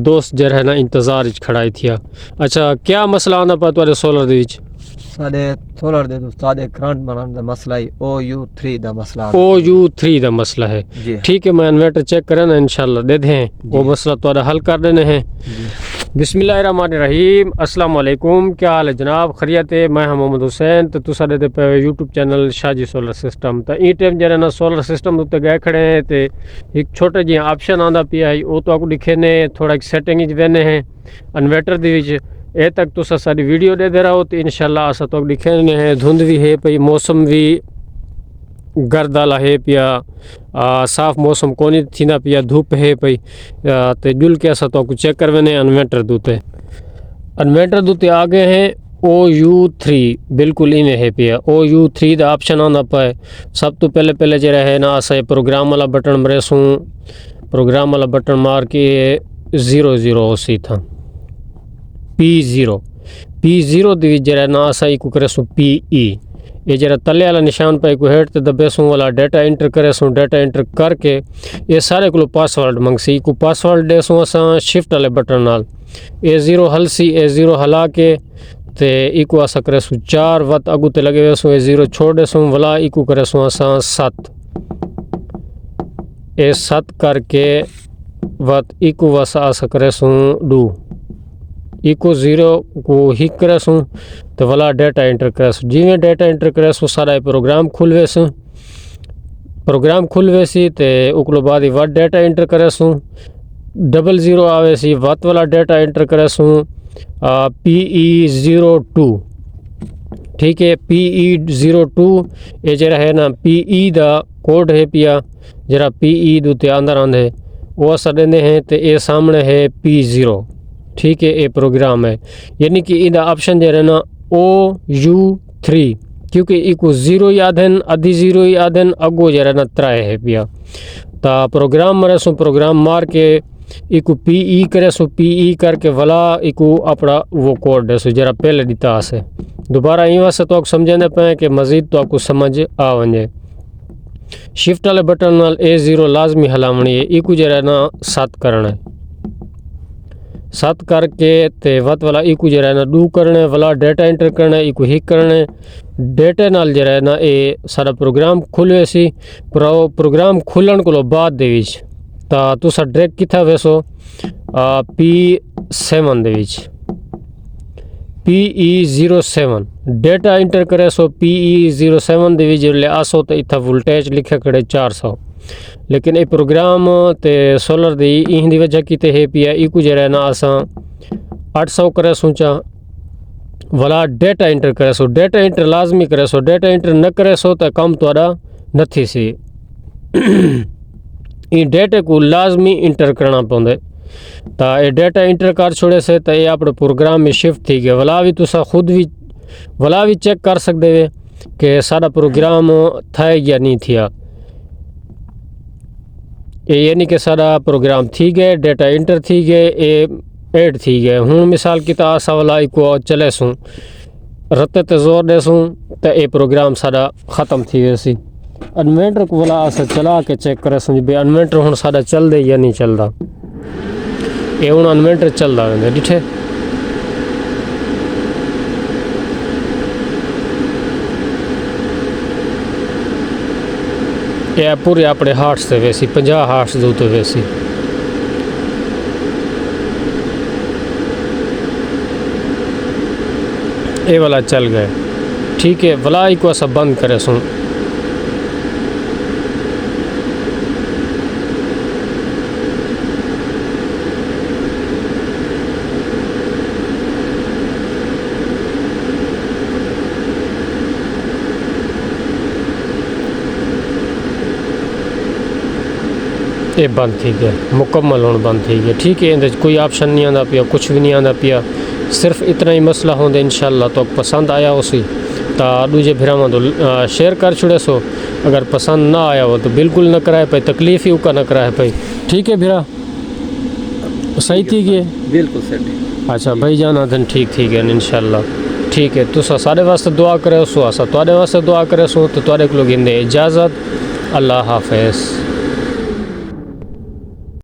दोस्त जो है ना इंतजार खड़ा ही थिया। अच्छा क्या मसला आना पा तुम्हारे सोलर दे विच? साडे सोलर दे तो साडे करंट बनाने दा मसला ही OU3 दा मसला OU3 दा मसला है। ठीक है, मैं इन्वर्टर चेक करें ना इंशाल्लाह दे दें वो मसला तुम्हारा हल कर देने हैं। बिस्मिल्लाहिर्रहमानिर्रहीम, अस्सलाम वालेकुम। क्या हाल है जनाब? खैरियत है? मैं मोहम्मद हुसैन। तो तुसा दे पे YouTube channel Shaji solar system. तो ई टाइम जरा ना सोलर सिस्टम उत्ते गए खड़े हैं तो एक छोटा जी ऑप्शन आंदा पिया है वो तो आपको दिखे ने थोड़ा सेटिंग च वेने हैं इन्वर्टर दे विच। ए तक तुसा सारी वीडियो दे रहो तो इंशाल्लाह असा तो दिखे ने हैं। धुंध भी है पई, मौसम भी गर्द आला है पिया, साफ मौसम कोनी थीना पिया, धूप है पई। तो जुल के असा तो चेक कर वेने इन्वर्टर दूते आ गए हैं OU3 बिल्कुल इवें है पिया। OU3 दा ऑप्शन आना पाए। सब तो पहले जो है ना असा प्रोग्राम वाला बटन मरेसूँ, प्रोग्राम वाला बटन मार के 00 उसी था P0 दी जरा ना असा को करेसूँ PE। ये जरा तले वाला निशान पे को हेठ ते दबेसूँ वाला डेटा इंटर करेसूँ। डेटा इंटर करके ये सारे को पासवर्ड मंगसी को पासवर्ड देसूँ असा शिफ्ट वाले बटन नाल। A0 हलसी, A0 हला के ते इको असा करेसूँ 4 वत अगू ते लगे वेसूँ। A0 छोड़ देसूँ वाला इको करेसूँ असा 7 A7 करके वत इको वसा असा करेसूँ 2 इको 0 को हिक करेसूँ तो वाला डेटा इंटर करेसूँ। जिमें डेटा इंटर करेसूँ सारा प्रोग्राम खुल वेसी तो उकलो बाद ही वत डेटा इंटर करेसूँ। 00 आवे सी वत वाला डेटा इंटर करेसूँ PE02। ठीक है, PE02 ये जरा है ना PE दा कोड है पिया। जरा PE दूते अंदर आंदे वो असा देंदे हैं तो ये सामने है P0। ठीक है, ये प्रोग्राम है यानी कि इदा ऑप्शन जो है ना OU3 क्योंकि इको 0 याद है, आधी 0 याद है, अगो जरा ना 3 है पिया। ता प्रोग्राम मरे सो प्रोग्राम मार के इको PE करे सो PE करके वाला इको अपना वो कोड दे सो जरा पहले दिता से दोबारा इवा से तो आप समझने पे कि मज़ीद तो आपको समझ आ वने। शिफ्ट वाले बटन नाल A0 लाजमी हलावनी है। इको जरा ना 7 करना है, 7 करके ते वत वाला इको जरा ना 2 करने वाला डेटा इंटर करना इको हिक करने डेटे नाल जरा ना ये सारा प्रोग्राम खुल वैसी। प्रोग्राम खुलन को बाद दे विच ता तुसा डायरेक्ट किथा वैसो P7 दे विच PE07 डेटा इंटर करे सो PE07 दे विच ले आसो तो इथा वोल्टेज लिखे खड़े 400। लेकिन ये प्रोग्राम ते सोलर दी इन दी वजह की ते है पिया इको जरा ना असा 800 करे सोचा वाला डेटा इंटर करे सो। डेटा इंटर लाजमी करे सो, डेटा इंटर न करे सो तो काम तोड़ा नथी सी। इन डेटे को लाजमी इंटर करना पौंदे ता ये डेटा इंटर कर छोड़े से तो ये अपने प्रोग्राम में शिफ्ट थी गया। वाला भी तुसा खुद भी चेक कर सकते वे कि सारा प्रोग्राम था या नहीं थिया। यानी कि सारा प्रोग्राम थी गए, डेटा इंटर थी गए, ऐड थी गए। हूँ मिसाल की आसा वाला को चले सूँ रत्ते ते जोर दे सूँ तो ये प्रोग्राम सारा ख़त्म थी वैसी। इन्वर्टर को वाला आसा चला के चेक करे सूँ भाई इन्वर्टर हूँ सारा चल दे या नहीं चलता। ये हूँ इन्वर्टर चलता है डिठे। ये पूरे अपने हार्ट्स से वैसी 50 हार्ट्स दो तो वैसी। ये वाला चल गए। ठीक है, वाला को सब बंद करे सुन। ये बंद थी गया, मुकम्मल होने बंद थी गया। ठीक है, इंदे कोई ऑप्शन नहीं आंदा पिया, कुछ भी नहीं आंदा पिया, सिर्फ इतना ही मसला होंगे। इंशाल्लाह तो पसंद आया उसी तो दूजे भिरावां तो शेयर कर छुड़े सो। अगर पसंद ना आया हो तो बिल्कुल न कराए पाई, तकलीफ ही उका न कराए पाई। ठीक है भिरा, सही थी गए बिल्कुल सही। अच्छा भाई जाना धन ठीक थी गया इंशाल्लाह। ठीक है, तुसा सारे वास्ते दुआ करे सो, असा तुहाडे वास्ते दुआ करे सो। तो तुहाडे को गिंदे इजाज़त, अल्लाह हाफिज़।